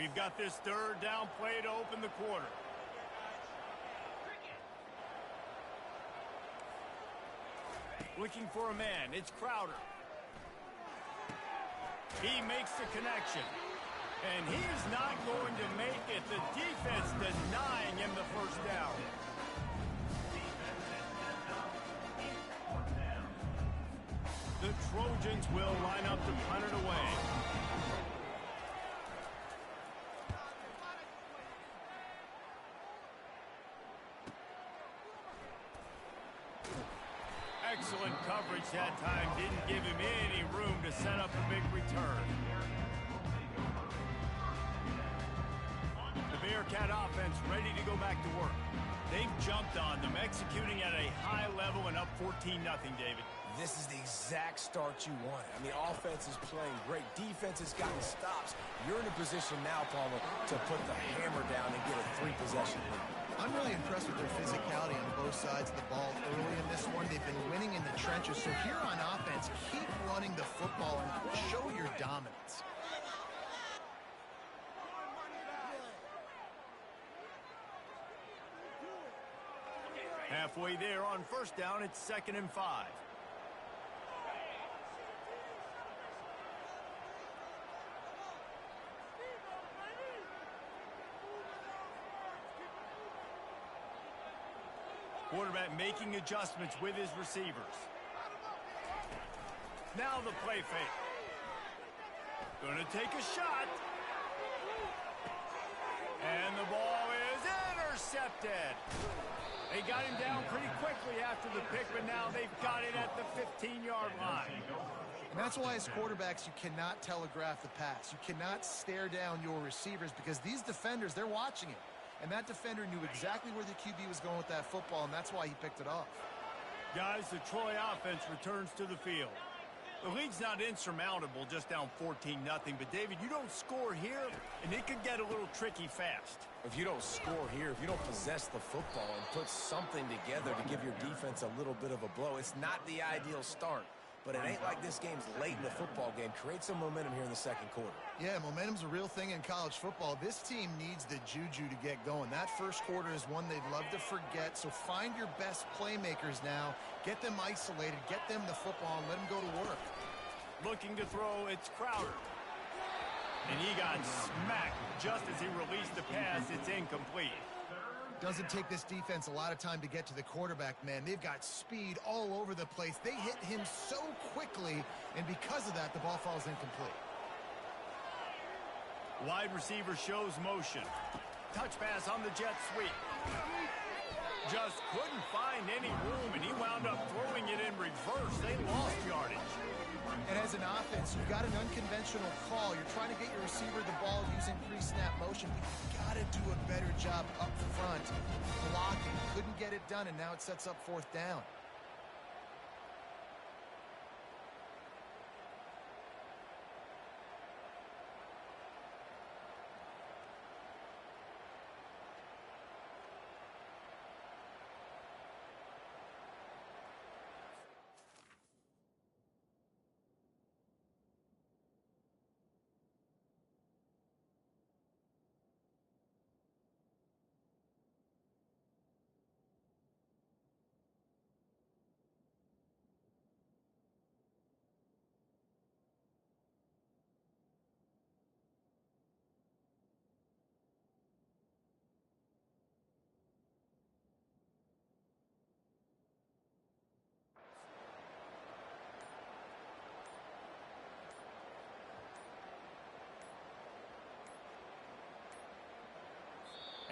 We've got this third down play to open the quarter. Looking for a man. It's Crowder. He makes the connection. And he is not going to make it. The defense denying him the first down. The Trojans will line up to punt it away. Excellent coverage that time. Didn't give him any room to set up a big return. The Bearcat offense ready to go back to work. They've jumped on them, executing at a high level and up 14-0, David. This is the exact start you want. I mean, offense is playing great. Defense has gotten stops. You're in a position now, Palmer, to put the hammer down and get a 3-possession lead. I'm really impressed with their physicality on both sides of the ball early in this one. They've been winning in the trenches. So here on offense, keep running the football and show your dominance. Halfway there on first down, it's 2nd and 5. Quarterback making adjustments with his receivers. Now the play fake. Gonna take a shot. And the ball is intercepted. They got him down pretty quickly after the pick, but now they've got it at the 15-yard line. And that's why as quarterbacks you cannot telegraph the pass. You cannot stare down your receivers because these defenders, they're watching it. And that defender knew exactly where the QB was going with that football, and that's why he picked it off. Guys, the Troy offense returns to the field. The lead's not insurmountable, just down 14-0. But, David, you don't score here, and it could get a little tricky fast. If you don't score here, if you don't possess the football and put something together to give your defense a little bit of a blow, it's not the ideal start. But it ain't like this game's late in the football game. Create some momentum here in the second quarter. Yeah, momentum's a real thing in college football. This team needs the juju to get going. That first quarter is one they'd love to forget. So find your best playmakers now. Get them isolated. Get them the football and let them go to work. Looking to throw, it's Crowder. And he got smacked just as he released the pass. It's incomplete. Doesn't take this defense a lot of time to get to the quarterback, man. They've got speed all over the place. They hit him so quickly, and because of that, the ball falls incomplete. Wide receiver shows motion. Touch pass on the jet sweep. Just couldn't find any room, and he wound up throwing it in reverse. They lost yardage. And as an offense, you've got an unconventional call. You're trying to get your receiver the ball using pre-snap motion, but you've got to do a better job up front blocking. Couldn't get it done, and now it sets up 4th down.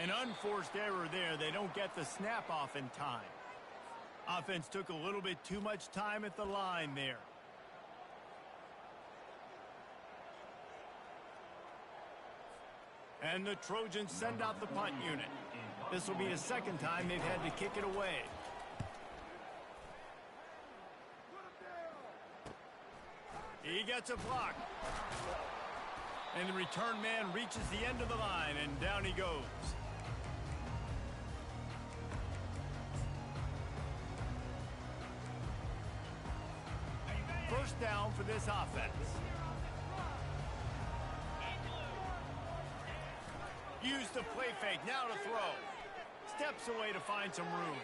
An unforced error there. They don't get the snap off in time. Offense took a little bit too much time at the line there. And the Trojans send out the punt unit. This will be the second time they've had to kick it away. He gets a block. And the return man reaches the end of the line, and down he goes. First down for this offense. Use the play fake, now to throw. Steps away to find some room.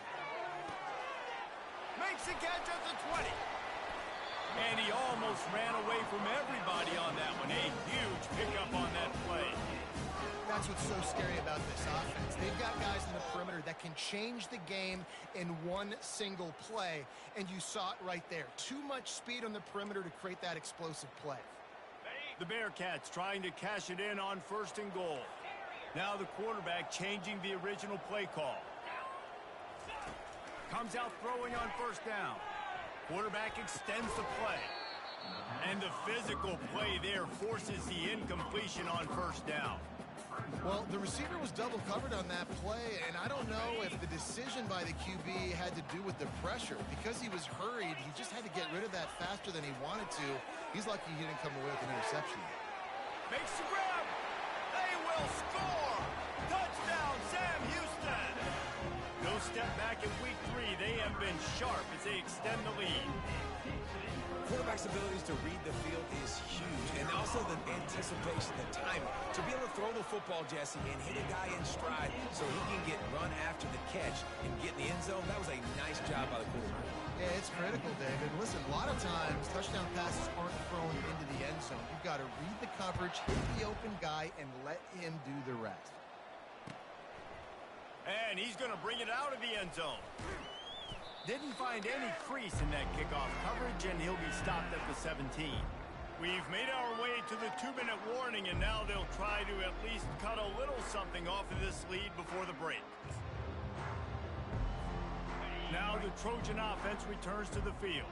Makes the catch at the 20. And he almost ran away from everybody on that one. A huge pickup on that play. That's what's so scary about this offense. They've got guys in the perimeter that can change the game in one single play, and you saw it right there. Too much speed on the perimeter to create that explosive play. The Bearcats trying to cash it in on 1st and goal. Now the quarterback changing the original play call. Comes out throwing on 1st down. Quarterback extends the play. And the physical play there forces the incompletion on 1st down. Well, the receiver was double covered on that play, and I don't know if the decision by the QB had to do with the pressure. Because he was hurried, he just had to get rid of that faster than he wanted to. He's lucky he didn't come away with an interception. Makes the grab. They will score. Touchdown, Sam Houston. No step back in week 3. They have been sharp as they extend the lead. Quarterback's abilities to read the field is huge, and also the anticipation, the timing. To be able to throw the football, Jesse, and hit a guy in stride so he can get run after the catch and get in the end zone, that was a nice job by the quarterback. Yeah, it's critical, David. Listen, a lot of times, touchdown passes aren't thrown into the end zone. You've got to read the coverage, hit the open guy, and let him do the rest. And he's going to bring it out of the end zone. Didn't find any crease in that kickoff coverage, and he'll be stopped at the 17. We've made our way to the 2-minute warning, and now they'll try to at least cut a little something off of this lead before the break. Now the Trojan offense returns to the field.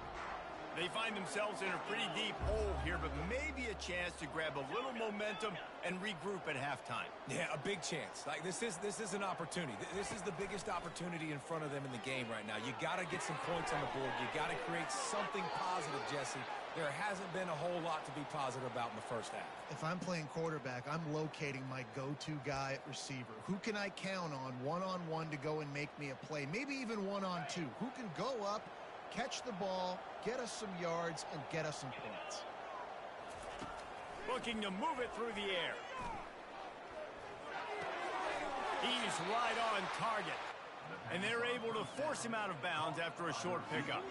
They find themselves in a pretty deep hole here, but maybe a chance to grab a little momentum and regroup at halftime. Yeah, a big chance. Like this is an opportunity. This is the biggest opportunity in front of them in the game right now. You got to get some points on the board. You got to create something positive, Jesse. There hasn't been a whole lot to be positive about in the first half. If I'm playing quarterback, I'm locating my go-to guy at receiver. Who can I count on one-on-one to go and make me a play? Maybe even one-on-two. Who can go up, catch the ball, get us some yards, and get us some points? Looking to move it through the air. He's right on target. And they're able to force him out of bounds after a short pickup.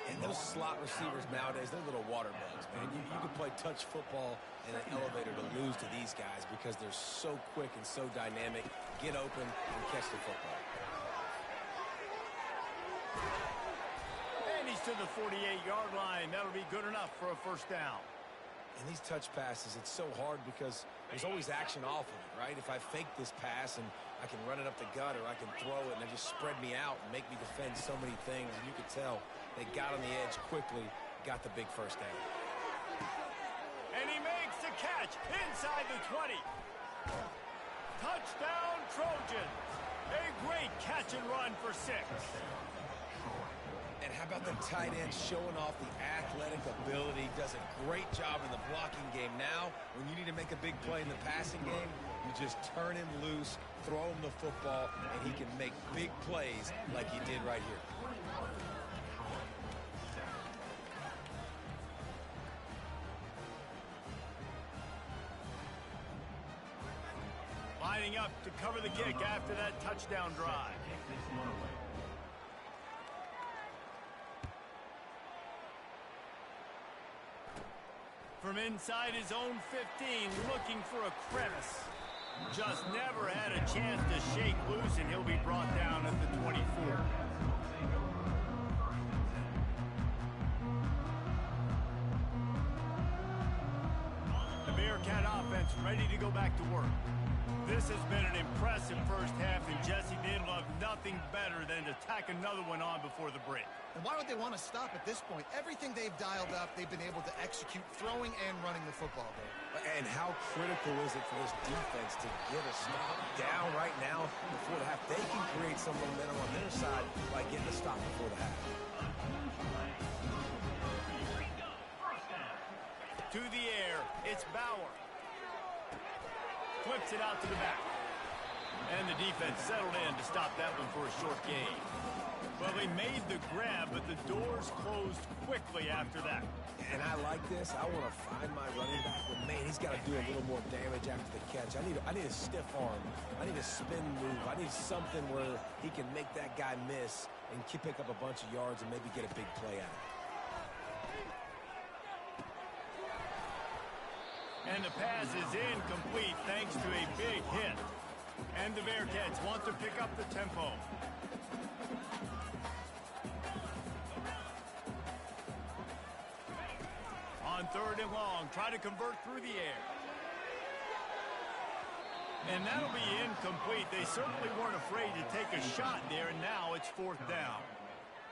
And those slot receivers nowadays, they're little water bugs, man. You can play touch football in an elevator to lose to these guys because they're so quick and so dynamic. Get open and catch the football. And he's to the 48-yard line. That'll be good enough for a 1st down. And these touch passes, it's so hard because there's always action off of it, right? If I fake this pass and I can run it up the gut or I can throw it and they just spread me out and make me defend so many things, and you could tell they got on the edge quickly, got the big 1st down. And he makes the catch inside the 20. Touchdown, Trojan. A great catch and run for 6. And how about the tight end showing off the athletic ability? Does a great job in the blocking game. Now, when you need to make a big play in the passing game, you just turn him loose, throw him the football, and he can make big plays like he did right here. Lining up to cover the kick after that touchdown drive. From inside his own 15, looking for a crevice. Just never had a chance to shake loose, and he'll be brought down at the 24. The Bearcat offense ready to go back to work. This has been an impressive first half, and Jesse, they'd love nothing better than to tack another one on before the break. And why would they want to stop at this point? Everything they've dialed up, they've been able to execute throwing and running the football game. And how critical is it for this defense to get a stop down right now before the half? They can create some momentum on their side by getting a stop before the half. To the air, it's Bauer. Flips it out to the back. And the defense settled in to stop that one for a short gain. Well, they made the grab, but the doors closed quickly after that. And I like this. I want to find my running back, but man, he's got to do a little more damage after the catch. I need a stiff arm. I need a spin move. I need something where he can make that guy miss and pick up a bunch of yards and maybe get a big play out of it. And the pass is incomplete thanks to a big hit. And the Bearcats want to pick up the tempo. On 3rd and long, try to convert through the air. And that'll be incomplete. They certainly weren't afraid to take a shot there, and now it's 4th down.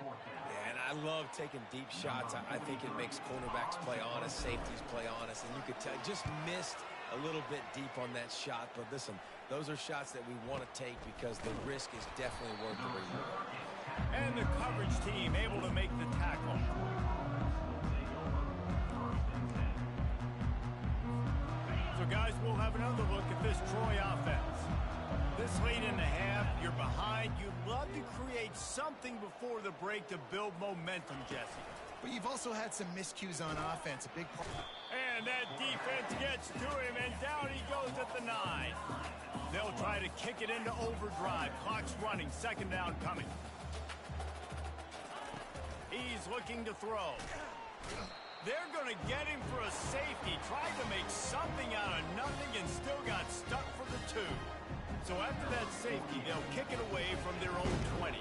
Yeah, and I love taking deep shots. I think it makes cornerbacks play honest, safeties play honest, and you could tell just missed a little bit deep on that shot. But listen, those are shots that we want to take because the risk is definitely worth the reward. And the coverage team able to make the tackle. So, guys, we'll have another look at this Troy offense. This late in the half, you're behind. You'd love to create something before the break to build momentum, Jesse. But you've also had some miscues on offense, a big part. And that defense gets to him, and down he goes at the 9. They'll try to kick it into overdrive. Clock's running, 2nd down coming. He's looking to throw. They're going to get him for a safety. Tried to make something out of nothing and still got stuck for the 2. So after that safety, they'll kick it away from their own 20.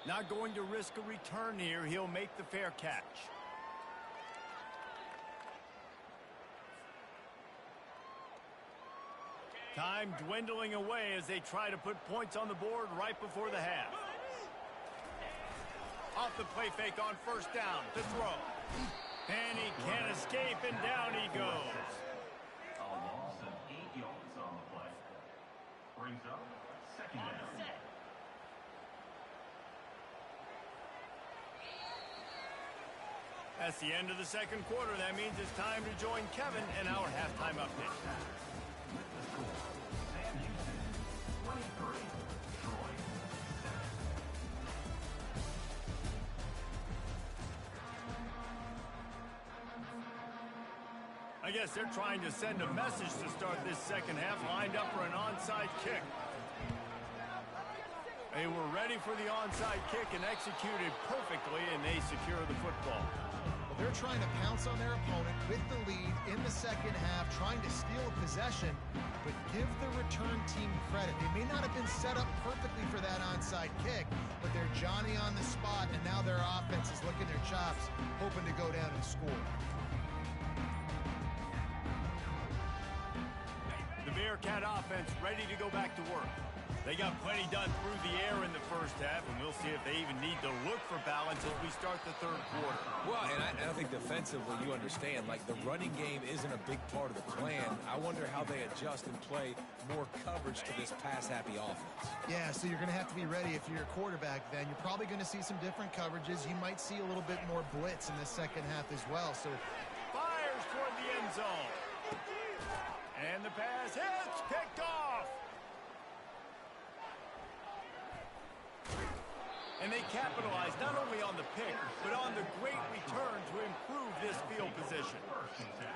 Not going to risk a return here. He'll make the fair catch. Time dwindling away as they try to put points on the board right before the half. Off the play fake on 1st down to throw. And he can't escape, and down he goes. A loss of 8 yards on the play. Brings up 2nd down. That's the end of the 2nd quarter. That means it's time to join Kevin in our halftime update. Sam Houston, 23. Troy, 7. I guess they're trying to send a message to start this 2nd half, lined up for an onside kick. They were ready for the onside kick and executed perfectly, and they secure the football. Well, they're trying to pounce on their opponent with the lead in the 2nd half, trying to steal a possession, but give the return team credit. They may not have been set up perfectly for that onside kick, but they're Johnny on the spot, and now their offense is licking their chops, hoping to go down and score. The Bearcat offense ready to go back to work. They got plenty done through the air in the 1st half, and we'll see if they even need to look for balance as we start the 3rd quarter. Well, and I think defensively, you understand, like the running game isn't a big part of the plan. I wonder how they adjust and play more coverage to this pass-happy offense. Yeah, so you're going to have to be ready if you're a quarterback then. You're probably going to see some different coverages. You might see a little bit more blitz in the 2nd half as well. So Fires toward the end zone. And the pass hits, picked off. And they capitalized not only on the pick, but on the great return to improve this field position.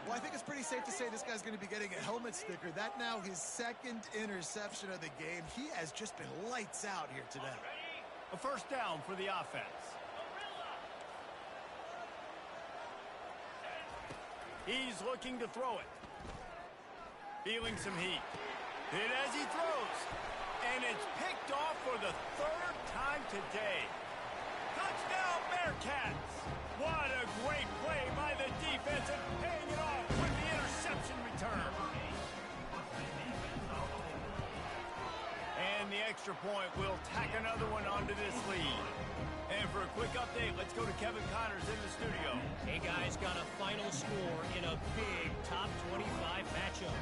well, I think it's pretty safe to say this guy's going to be getting a helmet sticker. That now his 2nd interception of the game. He has just been lights out here today. A 1st down for the offense. He's looking to throw it. Feeling some heat. Hit as he throws. And it's picked off for the 3rd time today. Touchdown, Bearcats! What a great play by the defense and paying it off with the interception return. And the extra point will tack another one onto this lead. And for a quick update, let's go to Kevin Connors in the studio. Hey guys, got a final score in a big top 25 matchup.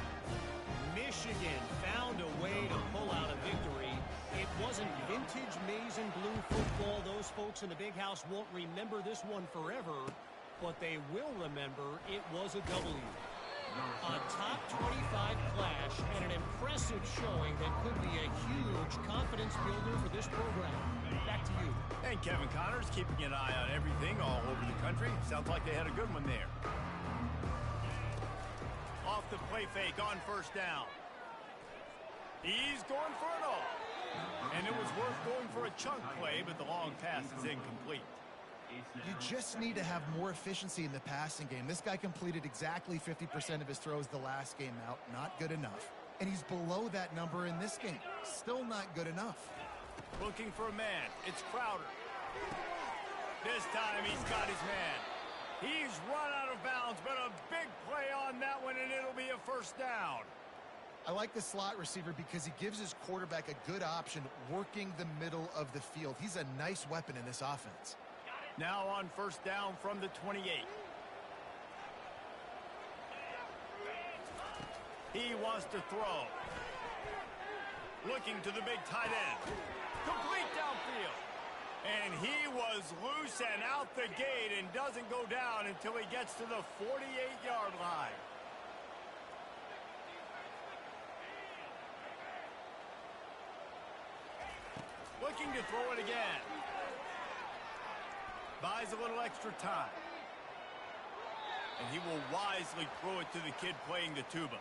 Michigan found a way to pull out a victory. It wasn't vintage maize and blue football. Those folks in the big house won't remember this one forever, but they will remember it was a W. A top 25 clash and an impressive showing that could be a huge confidence builder for this program. Back to you. And Kevin Connors keeping an eye on everything all over the country. Sounds like they had a good one there. off the play fake on first down. He's going for it all. And it was worth going for a chunk play, but the long pass is incomplete. You just need to have more efficiency in the passing game. This guy completed exactly 50% of his throws the last game out. Not good enough. And he's below that number in this game. Still not good enough. Looking for a man. It's Crowder. This time he's got his man. He's run out of bounds, but a big play on that one, and it'll be a first down. I like the slot receiver because he gives his quarterback a good option working the middle of the field. He's a nice weapon in this offense. Now on first down from the 28. He wants to throw. Looking to the big tight end. Complete downfield. And he was loose and out the gate and doesn't go down until he gets to the 48-yard line. Looking to throw it again. Buys a little extra time. And he will wisely throw it to the kid playing the tuba.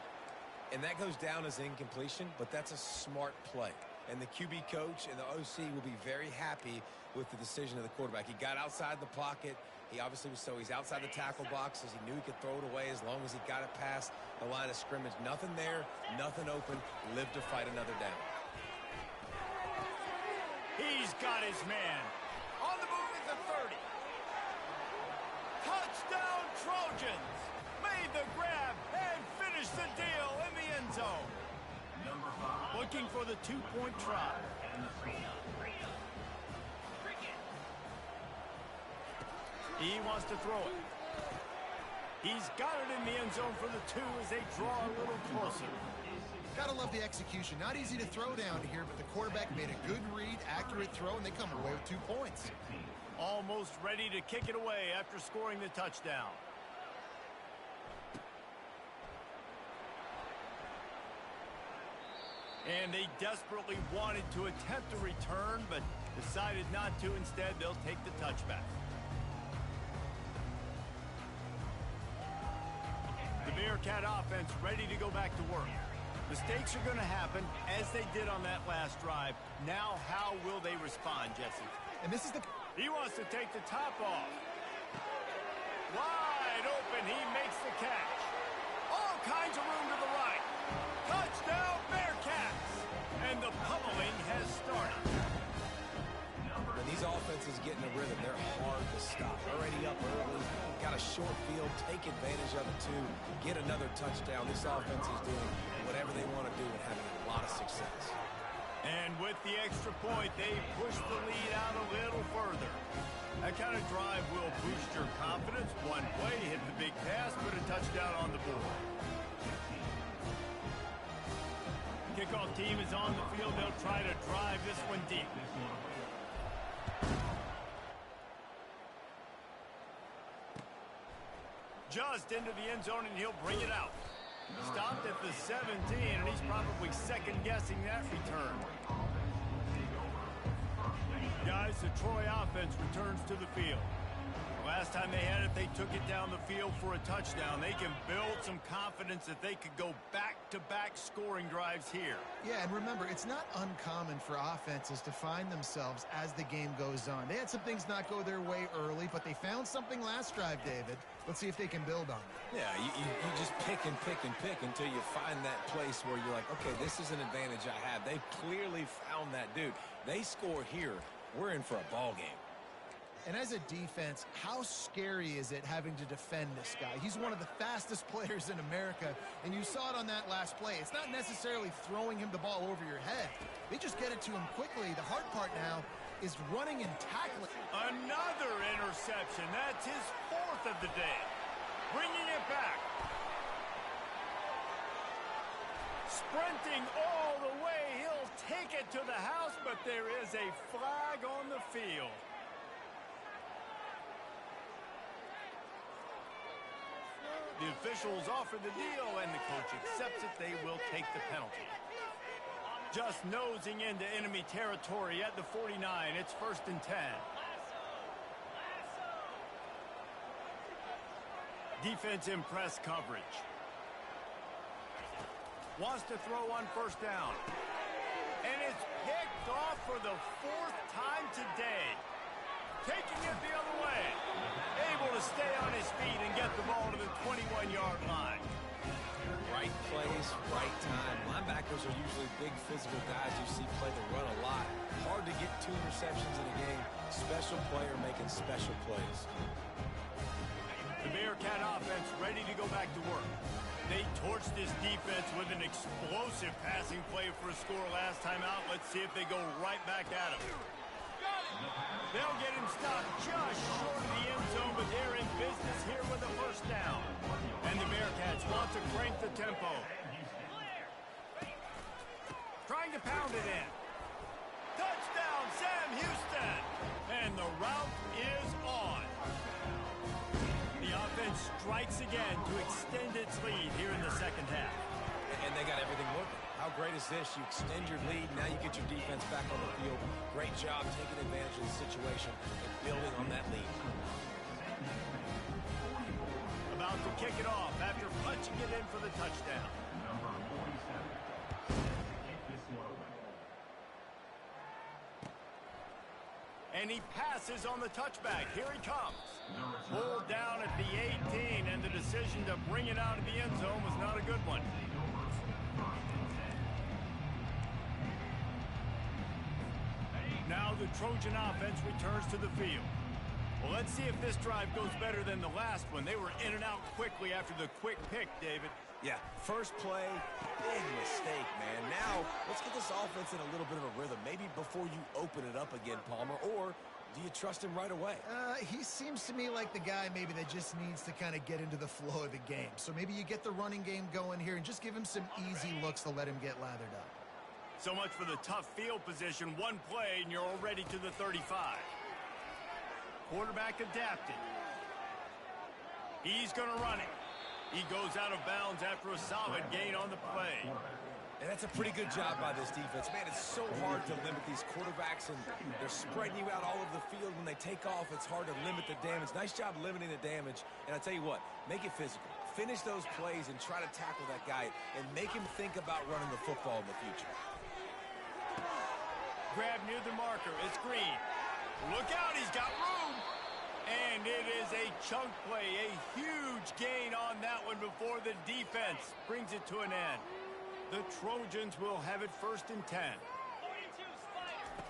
And that goes down as incompletion, but that's a smart play. And the QB coach and the OC will be very happy with the decision of the quarterback. He got outside the pocket. He obviously was he's outside the tackle boxes. He knew he could throw it away as long as he got it past the line of scrimmage. Nothing there, nothing open. Live to fight another down. He's got his man. On the move is the 30. Touchdown Trojans. Made the grab and finished the deal in the end zone. Looking for the two-point try. He wants to throw it. He's got it in the end zone for the 2 as they draw a little closer. Gotta love the execution. Not easy to throw down here, but the quarterback made a good read, accurate throw, and they come away with 2 points. Almost ready to kick it away after scoring the touchdown. And they desperately wanted to attempt a return, but decided not to. Instead, they'll take the touchback. The Bearcat offense ready to go back to work. Mistakes are going to happen, as they did on that last drive. Now, how will they respond, Jesse? And this is the... He wants to take the top off. Wide open, he makes the catch. All kinds of room to the right. Touchdown, Bearcats! And the pummeling has started. When these offenses get in a rhythm, they're hard to stop. Already up early, got a short field, take advantage of it too, get another touchdown. This offense is doing whatever they want to do and having a lot of success. And with the extra point, they push the lead out a little further. That kind of drive will boost your confidence. One play, hit the big pass, put a touchdown on the board. Kickoff team is on the field. They'll try to drive this one deep. Just into the end zone, and he'll bring it out. Stopped at the 17, and he's probably second-guessing that return. Guys, the Troy offense returns to the field. Last time they had it, they took it down the field for a touchdown. They can build some confidence that they could go back-to-back scoring drives here. Yeah, and remember, it's not uncommon for offenses to find themselves as the game goes on. They had some things not go their way early, but they found something last drive, David. Let's see if they can build on it. Yeah, you just pick and pick and pick until you find that place where you're like, okay, this is an advantage I have. They clearly found that dude. They score here. We're in for a ball game. And as a defense, how scary is it having to defend this guy? He's one of the fastest players in America, and you saw it on that last play. It's not necessarily throwing him the ball over your head. They just get it to him quickly. The hard part now is running and tackling. Another interception. That's his 4th of the day. Bringing it back. Sprinting all the way. He'll take it to the house, but there is a flag on the field. The officials offer the deal, and the coach accepts it. They will take the penalty. Just nosing into enemy territory at the 49. It's 1st and 10. Defense in press coverage. Wants to throw on first down. And it's picked off for the 4th time today. Taking it the other way. Able to stay on his feet and get the ball to the 21-yard line. Right place, right time. Linebackers are usually big physical guys you see play the run a lot. Hard to get 2 interceptions in a game. Special player making special plays. The Bearcat offense ready to go back to work. They torched this defense with an explosive passing play for a score last time out. Let's see if they go right back at him. They'll get him stopped just short of the end zone, but they're in business here with a first down. And the Bearcats want to crank the tempo. Trying to pound it in. Touchdown, Sam Houston! And the route is on. The offense strikes again to extend its lead here in the second half. And they got everything working. How great is this? You extend your lead, now you get your defense back on the field. Great job taking advantage of the situation and building on that lead. About to kick it off after punching it in for the touchdown. Number 47. Kick this one away. And he passes on the touchback. Here he comes. Pulled down at the 18, and the decision to bring it out of the end zone was not a good one. Now the Trojan offense returns to the field. Well, let's see if this drive goes better than the last one. They were in and out quickly after the quick pick, David. Yeah, first play, big mistake, man. Now, let's get this offense in a little bit of a rhythm. Maybe before you open it up again, Palmer, or do you trust him right away? He seems to me like the guy maybe that just needs to kind of get into the flow of the game. So maybe you get the running game going here and just give him some easy looks to let him get lathered up. So much for the tough field position. One play, and you're already to the 35. Quarterback adapted. He's going to run it. He goes out of bounds after a solid gain on the play. And that's a pretty good job by this defense. Man, it's so hard to limit these quarterbacks, and they're spreading you out all over the field. When they take off, it's hard to limit the damage. Nice job limiting the damage. And I tell you what, make it physical. Finish those plays and try to tackle that guy and make him think about running the football in the future. Grab near the marker. It's Green. Look out, he's got room. And it is a chunk play, a huge gain on that one before the defense brings it to an end. The Trojans will have it 1st and 10.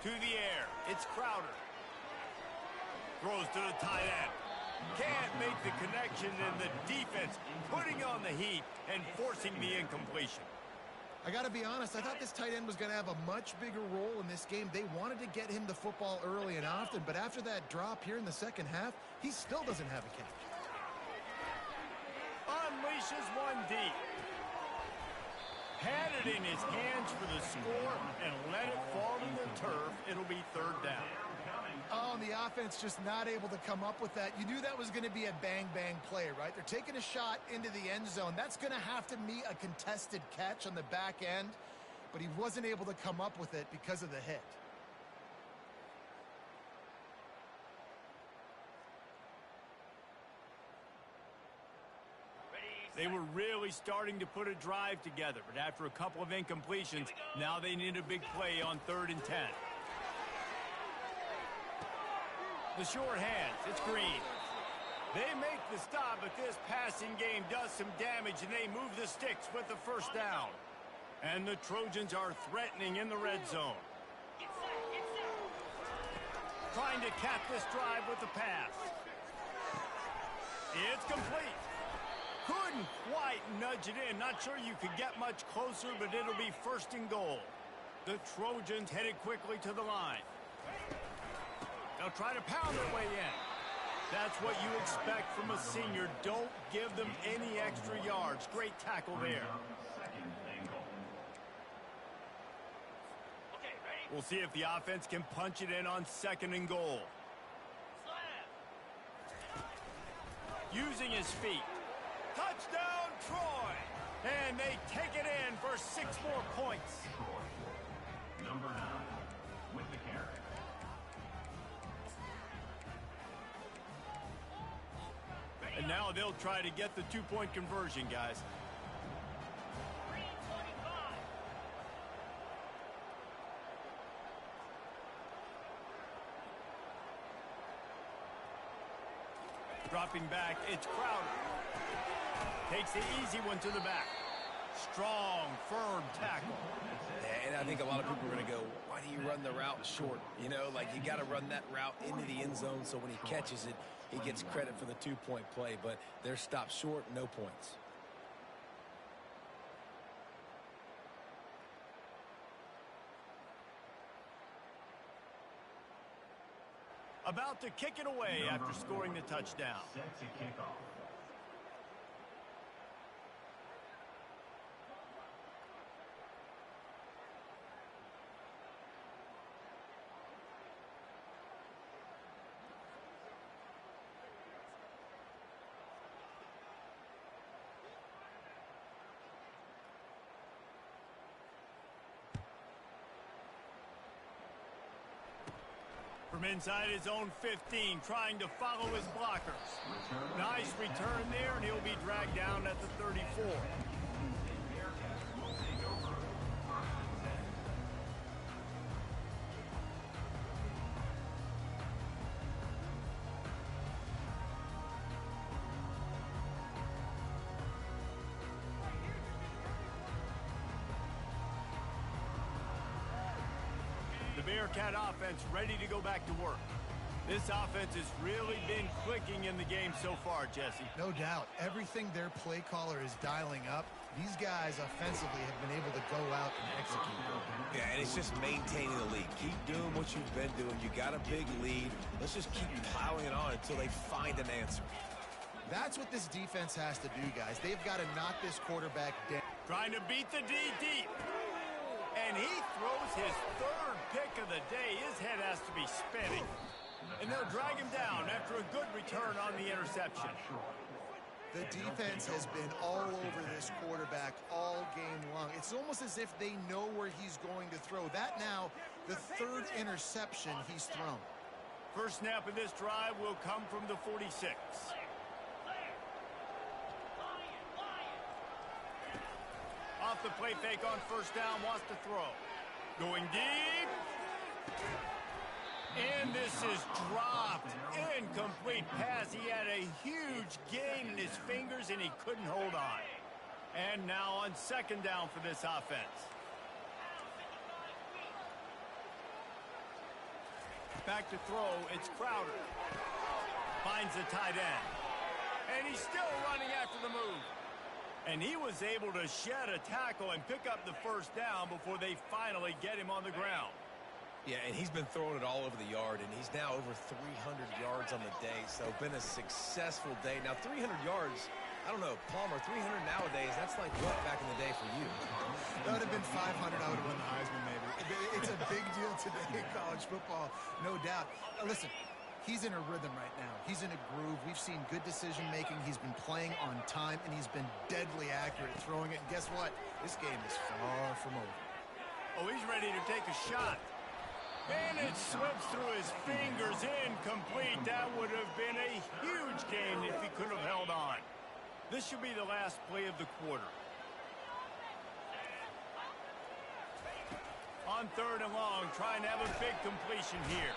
To the air, it's Crowder. Throws to the tight end. Can't make the connection, and the defense putting on the heat and forcing the incompletion. I got to be honest, I thought this tight end was going to have a much bigger role in this game. They wanted to get him the football early and often, but after that drop here in the second half, he still doesn't have a catch. Unleashes one deep. Had it in his hands for the score and let it fall to the turf. It'll be 3rd down. Oh, and the offense just not able to come up with that. You knew that was going to be a bang-bang play, right? They're taking a shot into the end zone. That's going to have to be a contested catch on the back end, but he wasn't able to come up with it because of the hit. They were really starting to put a drive together, but after a couple of incompletions, now they need a big play on 3rd and 10. The short hands, it's Green. They make the stop, but this passing game does some damage, and they move the sticks with the 1st down. And the Trojans are threatening in the red zone. Trying to cap this drive with the pass. It's complete. Couldn't quite nudge it in. Not sure you could get much closer, but it'll be 1st and goal. The Trojans headed quickly to the line. They'll try to pound their way in. That's what you expect from a senior. Don't give them any extra yards. Great tackle there. We'll see if the offense can punch it in on 2nd and goal. Using his feet. Touchdown, Troy! And they take it in for 6 more points. Troy, number 9, with the carry. And now they'll try to get the 2-point conversion, guys. Dropping back, it's Crowder. Takes the easy one to the back. Strong, firm tackle. And I think a lot of people are going to go, why do you run the route short? You know, like you got to run that route into the end zone so when he catches it, he gets credit for the two-point play. But they're stopped short, no points. About to kick it away after scoring the touchdown. Set to kick off. From inside his own 15, trying to follow his blockers. Nice return there, and he'll be dragged down at the 34. Bearcat offense ready to go back to work. This offense has really been clicking in the game so far, Jesse. No doubt. Everything their play caller is dialing up, these guys offensively have been able to go out and execute. Yeah, and it's just maintaining the lead. Keep doing what you've been doing. You got a big lead. Let's just keep piling it on until they find an answer. That's what this defense has to do, guys. They've got to knock this quarterback down. Trying to beat the D deep. And he throws his third pick of the day. His head has to be spinning. And they'll drag him down after a good return on the interception. The defense has been all over this quarterback all game long. It's almost as if they know where he's going to throw. That now, the third interception he's thrown. First snap of this drive will come from the 46. Off the play fake on first down, wants to throw. Going deep. And this is dropped. Incomplete pass. He had a huge gain in his fingers, and he couldn't hold on. And now on second down for this offense. Back to throw, it's Crowder. Finds the tight end. And he's still running after the move. And he was able to shed a tackle and pick up the first down before they finally get him on the ground. Yeah, and he's been throwing it all over the yard, and he's now over 300 yards on the day, so been a successful day. Now, 300 yards, I don't know, Palmer, 300 nowadays, that's like what back in the day for you? That would have been 500, I would have won the Heisman, maybe. It's a big deal today in college football, no doubt. Listen, he's in a rhythm right now. He's in a groove. We've seen good decision-making. He's been playing on time, and he's been deadly accurate throwing it. And guess what? This game is far from over. Oh, he's ready to take a shot. And it slips through his fingers, incomplete. That would have been a huge gain if he could have held on. This should be the last play of the quarter. On third and long, trying to have a big completion here.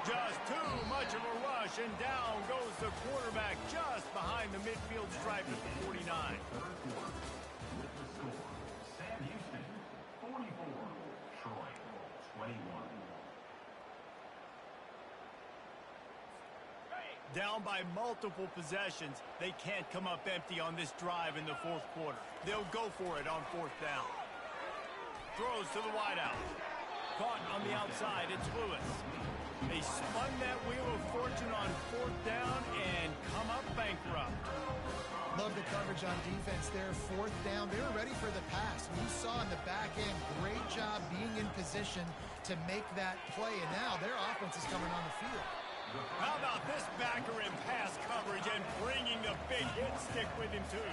Just too much of a rush, and down goes the quarterback just behind the midfield stripe at the 49. With the score, Sam Houston, 44. Troy, 21. Down by multiple possessions, they can't come up empty on this drive in the fourth quarter. They'll go for it on fourth down. Throws to the wideout. Caught on the outside, it's Lewis. They spun that wheel of fortune on fourth down and come up bankrupt. Love the coverage on defense there. Fourth down, they were ready for the pass. You saw in the back end, great job being in position to make that play. And now their offense is coming on the field. How about this backer in pass coverage and bringing the big hit stick with him, too?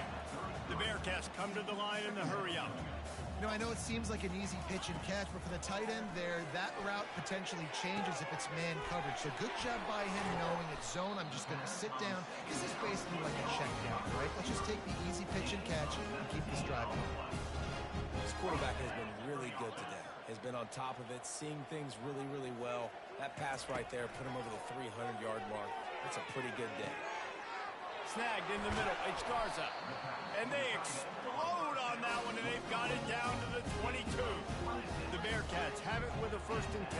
The Bearcats come to the line in the hurry-up. You know, I know it seems like an easy pitch and catch, but for the tight end there, that route potentially changes if it's man coverage. So good job by him knowing it's zone. I'm just going to sit down. This is basically like a check down, right? Let's just take the easy pitch and catch and keep this drive going. This quarterback has been really good today. Has been on top of it, seeing things really, really well. That pass right there put him over the 300-yard mark. That's a pretty good day. snagged in the middle. It's Garza. And they explode on that one, and they've got it down to the 22. The Bearcats have it with a 1st and 10.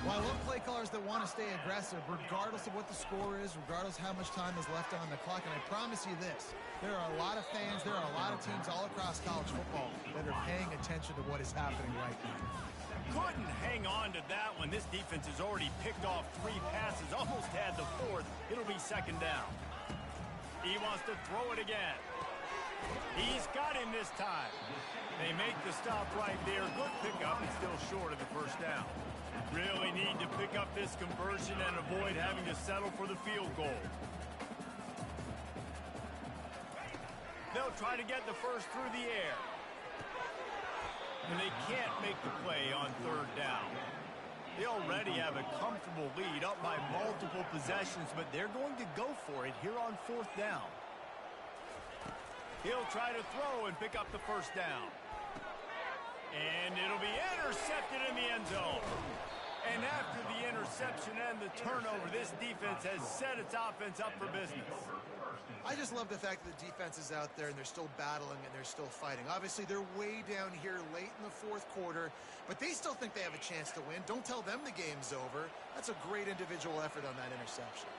Well, I love play callers that want to stay aggressive, regardless of what the score is, regardless how much time is left on the clock. And I promise you this, there are a lot of fans, there are a lot of teams all across college football that are paying attention to what is happening right now. Couldn't hang on to that one. This defense has already picked off 3 passes, almost had the 4th. It'll be 2nd down. He wants to throw it again. He's got him this time. They make the stop right there. Good pickup and still short of the 1st down. Really need to pick up this conversion and avoid having to settle for the field goal. They'll try to get the 1st through the air. And they can't make the play on 3rd down. They already have a comfortable lead up by multiple possessions, but they're going to go for it here on 4th down. He'll try to throw and pick up the 1st down. And it'll be intercepted in the end zone. And after the interception and the turnover, this defense has set its offense up for business. I just love the fact that the defense is out there and they're still battling and they're still fighting. Obviously, they're way down here late in the 4th quarter, but they still think they have a chance to win. Don't tell them the game's over. That's a great individual effort on that interception.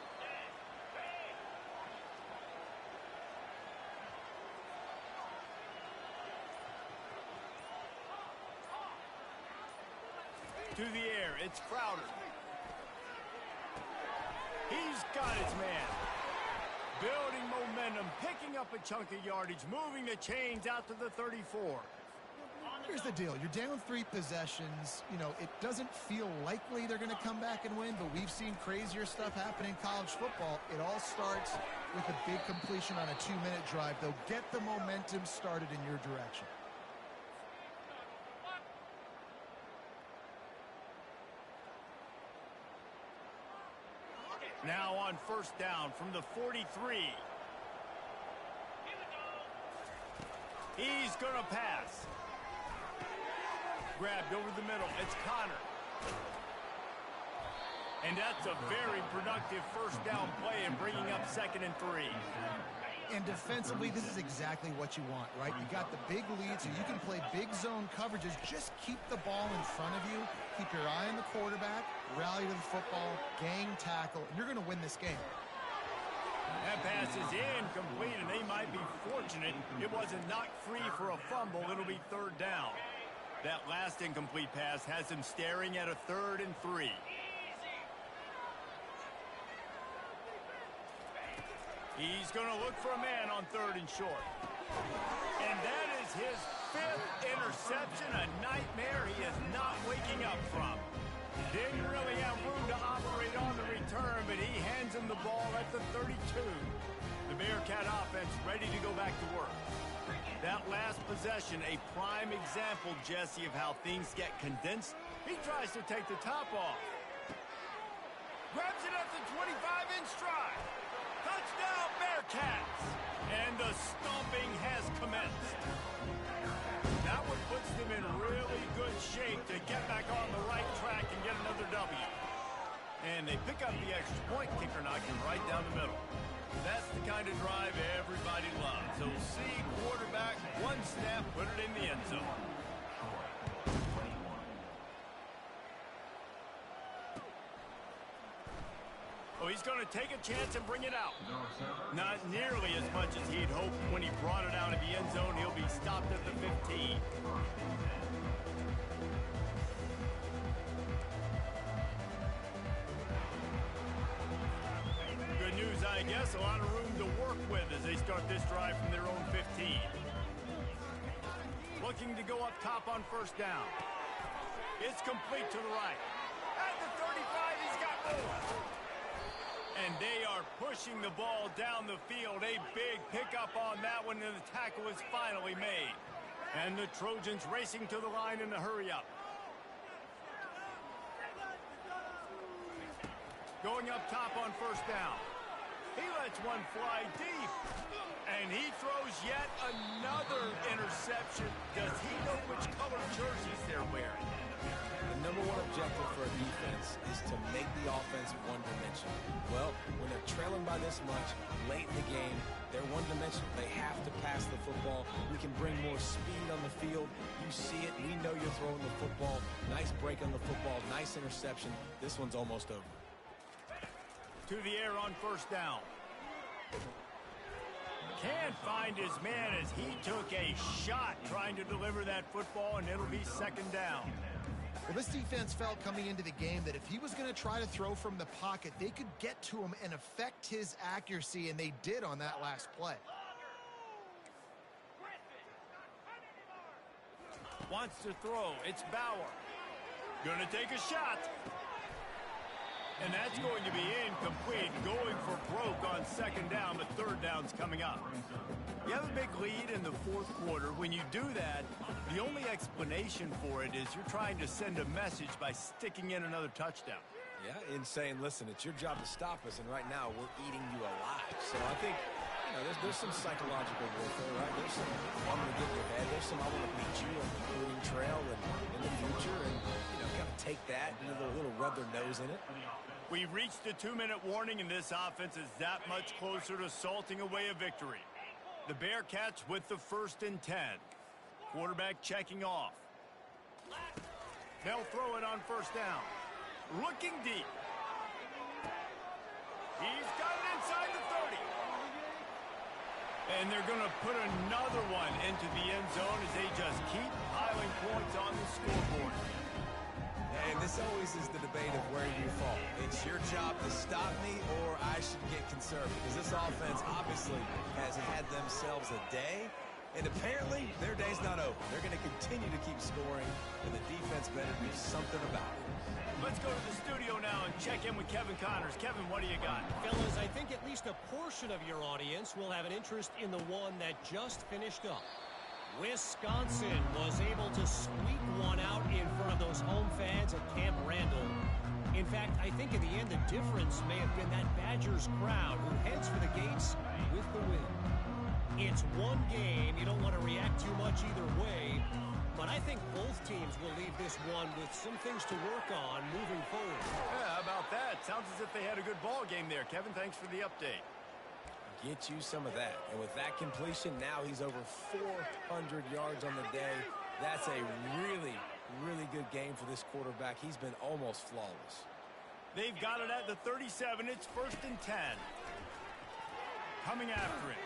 To the air, it's Crowder. He's got his man. Building momentum, picking up a chunk of yardage, moving the chains out to the 34. Here's the deal. You're down 3 possessions. You know, it doesn't feel likely they're going to come back and win, but we've seen crazier stuff happen in college football. It all starts with a big completion on a 2-minute drive. They'll get the momentum started in your direction. Now on 1st down from the 43. He's going to pass. Grabbed over the middle. It's Connor. And that's a very productive 1st down play and bringing up 2nd and 3. And defensively, this is exactly what you want, right? You got the big lead, so you can play big zone coverages. Just keep the ball in front of you. Keep your eye on the quarterback. Rally to the football. Gang tackle. And you're going to win this game. That pass is incomplete, and they might be fortunate it wasn't knocked free for a fumble. It'll be 3rd down. That last incomplete pass has him staring at a 3rd and 3. He's going to look for a man on 3rd and short. And that is his 5th interception, a nightmare he is not waking up from. Didn't really have room to operate on the return, but he hands him the ball at the 32. The Bearcat offense ready to go back to work. That last possession, a prime example, Jesse, of how things get condensed. He tries to take the top off. Grabs it at the 25-inch stride. Touchdown, Bearcats! And the stomping has commenced. That one puts them in really good shape to get back on the right track and get another W. And they pick up the extra point, kicker knocking right down the middle. That's the kind of drive everybody loves. So see quarterback, one snap, put it in the end zone. Oh, he's going to take a chance and bring it out. Not nearly as much as he'd hoped when he brought it out of the end zone. He'll be stopped at the 15. Good news, I guess. A lot of room to work with as they start this drive from their own 15. Looking to go up top on 1st down. It's complete to the right. At the 35, he's got more. And they are pushing the ball down the field. A big pickup on that one, and the tackle is finally made. And the Trojans racing to the line in a hurry-up. Going up top on 1st down. He lets one fly deep. And he throws yet another Another interception. Does he know which color jerseys they're wearing? The number one objective for a defense is to make the offense one-dimensional. Well, when they're trailing by this much late in the game, they're one-dimensional. They have to pass the football. We can bring more speed on the field. You see it. We know you're throwing the football. Nice break on the football. Nice interception. This one's almost over. To the air on first down. Can't find his man as he took a shot trying to deliver that football, and it'll be second down. Well, this defense felt coming into the game that if he was going to try to throw from the pocket, they could get to him and affect his accuracy, and they did on that last play. Wants to throw. It's Bauer. Gonna take a shot. And that's going to be incomplete. Going for broke on second down, but third down's coming up. You have a big lead in the fourth quarter. When you do that, the only explanation for it is you're trying to send a message by sticking in another touchdown. Yeah, in saying, listen, it's your job to stop us, and right now we're eating you alive. So I think, you know, there's some psychological warfare, right? There's some, I'm going to get in your head. There's some, I want to beat you on the recruiting trail and in the future, and, you know, kind of take that and a little rub their nose in it. We've reached the 2-minute warning, and this offense is that much closer to salting away a victory. The Bearcats with the 1st and 10. Quarterback checking off. They'll throw it on first down. Looking deep. He's got it inside the 30. And they're going to put another one into the end zone as they just keep piling points on the scoreboard. And this always is the debate of where you fall. It's your job to stop me, or I should get concerned, because this offense obviously has had themselves a day, and apparently their day's not over. They're going to continue to keep scoring, and the defense better do something about it. Let's go to the studio now and check in with Kevin Connors. Kevin, what do you got? Fellas, I think at least a portion of your audience will have an interest in the one that just finished up. Wisconsin was able to squeak one out in front of those home fans at Camp Randall. In fact, I think in the end the difference may have been that Badgers crowd who heads for the gates with the win. It's one game. You don't want to react too much either way, but I think both teams will leave this one with some things to work on moving forward. Yeah, how about that? Sounds as if they had a good ball game there. Kevin, thanks for the update. Get you some of that. And with that completion, now he's over 400 yards on the day. That's a really, really good game for this quarterback. He's been almost flawless. They've got it at the 37. It's 1st and 10. Coming after it.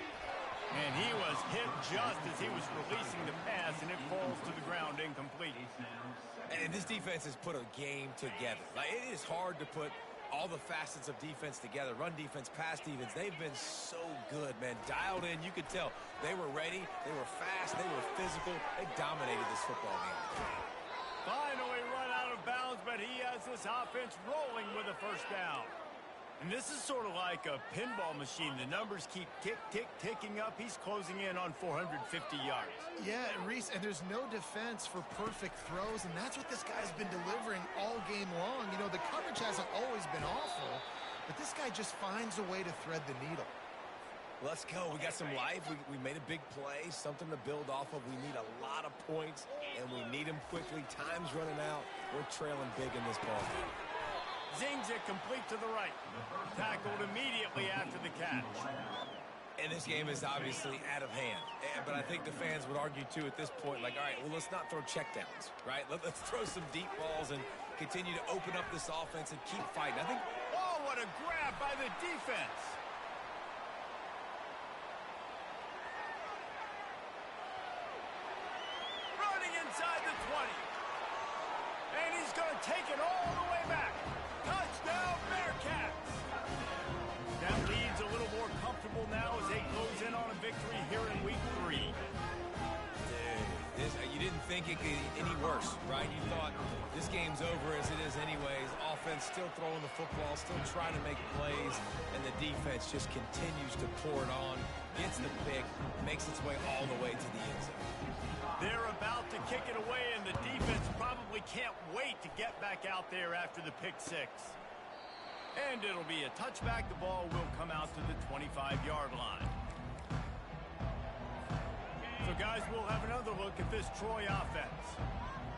And he was hit just as he was releasing the pass, and it falls to the ground incomplete. And this defense has put a game together. Like, it is hard to put all the facets of defense together. Run defense, pass defense. They've been so good, man. Dialed in. You could tell they were ready. They were fast. They were physical. They dominated this football game. Finally run out of bounds, but he has this offense rolling with a first down. And this is sort of like a pinball machine. The numbers keep ticking up. He's closing in on 450 yards. Yeah, Reese, and there's no defense for perfect throws, and that's what this guy's been delivering all game long. You know, the coverage hasn't always been awful, but this guy just finds a way to thread the needle. Let's go. We got some life. We made a big play, something to build off of. We need a lot of points, and we need them quickly. Time's running out. We're trailing big in this ball game. Zings it complete to the right. Tackled immediately after the catch. And this game is obviously out of hand. But I think the fans would argue, too, at this point, like, all right, well, let's not throw checkdowns, right? Let's throw some deep balls and continue to open up this offense and keep fighting. I think, oh, what a grab by the defense. Running inside the 20. And he's going to take it all the way back. Touchdown, Bearcats! That lead's a little more comfortable now as they close in on a victory here in Week 3. Dude, you didn't think it could get any worse, right? You thought this game's over as it is anyways. Offense still throwing the football, still trying to make plays, and the defense just continues to pour it on, gets the pick, makes its way all the way to the end zone. They're about to kick it away, and the defense probably can't wait to get back out there after the pick six. And it'll be a touchback. The ball will come out to the 25-yard line. So guys, we'll have another look at this Troy offense.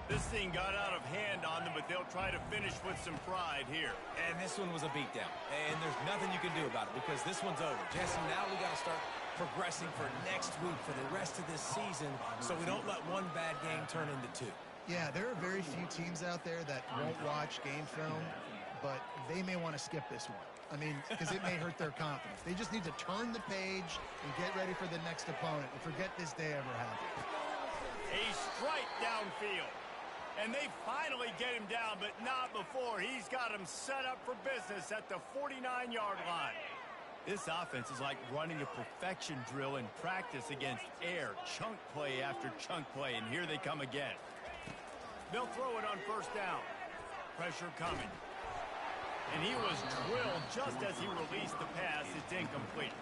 This thing got out of hand on them, but they'll try to finish with some pride here. And this one was a beatdown. And there's nothing you can do about it because this one's over. Jesse, now we got to start progressing for next week, for the rest of this season, so we don't let one bad game turn into two. Yeah, there are very few teams out there that won't watch game film, but they may want to skip this one. I mean, because it may hurt their confidence. They just need to turn the page and get ready for the next opponent and forget this day ever happened. A strike downfield. And they finally get him down, but not before. He's got him set up for business at the 49-yard line. This offense is like running a perfection drill in practice against air. Chunk play after chunk play, and here they come again. They'll throw it on first down. Pressure coming. And he was drilled just as he released the pass. It's incomplete.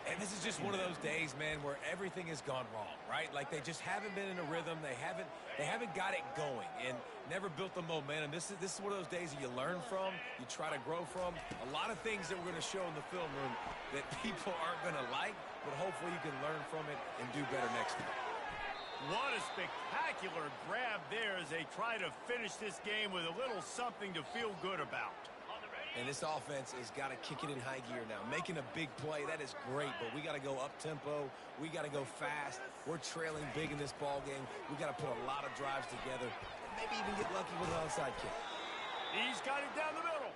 And this is just one of those days, man, where everything has gone wrong, right? Like they just haven't been in a rhythm. They haven't got it going and never built the momentum. This is one of those days that you learn from, you try to grow from. A lot of things that we're going to show in the film room that people aren't going to like, but hopefully you can learn from it and do better next time. What a spectacular grab there as they try to finish this game with a little something to feel good about. And this offense has got to kick it in high gear now. Making a big play, that is great, but we got to go up-tempo. We got to go fast. We're trailing big in this ball game. We got to put a lot of drives together. Maybe even get lucky with an onside kick. He's got it down the middle.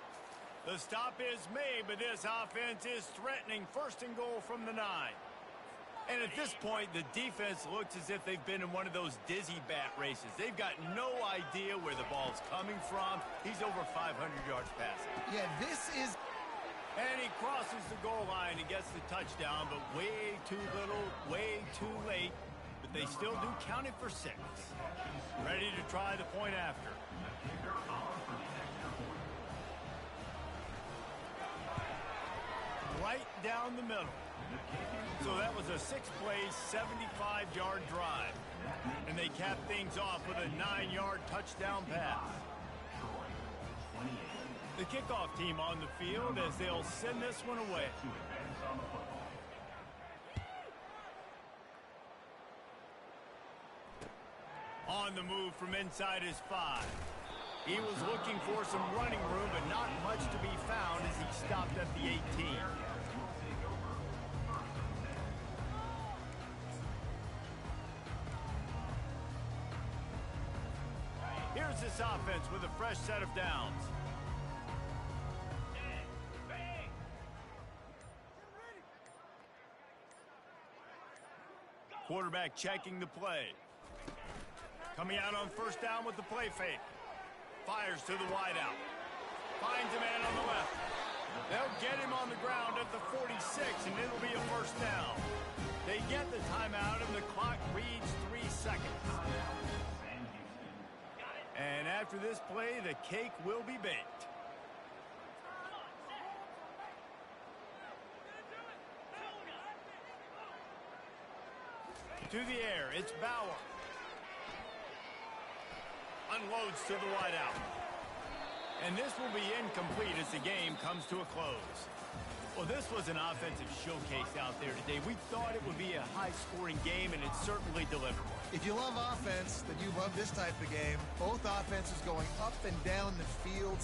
The stop is made, but this offense is threatening first and goal from the 9. And at this point, the defense looks as if they've been in one of those dizzy bat races. They've got no idea where the ball's coming from. He's over 500 yards passing. Yeah, this is... And he crosses the goal line and gets the touchdown, but way too little, way too late. But they still do count it for 6. Ready to try the point after. Right down the middle. So that was a 6-play, 75-yard drive. And they cap things off with a 9-yard touchdown pass. The kickoff team on the field as they'll send this one away. On the move from inside his 5. He was looking for some running room, but not much to be found as he stopped at the 18. Here's this offense with a fresh set of downs. Quarterback checking the play. Coming out on first down with the play fake. Fires to the wideout. Finds a man on the left. They'll get him on the ground at the 46, and it'll be a first down. They get the timeout, and the clock reads 3 seconds. And after this play, the cake will be baked. To the air, it's Bauer. Unloads to the wideout. And this will be incomplete as the game comes to a close. Well, this was an offensive showcase out there today. We thought it would be a high-scoring game, and it certainly delivered. If you love offense, then you love this type of game. Both offenses going up and down the field.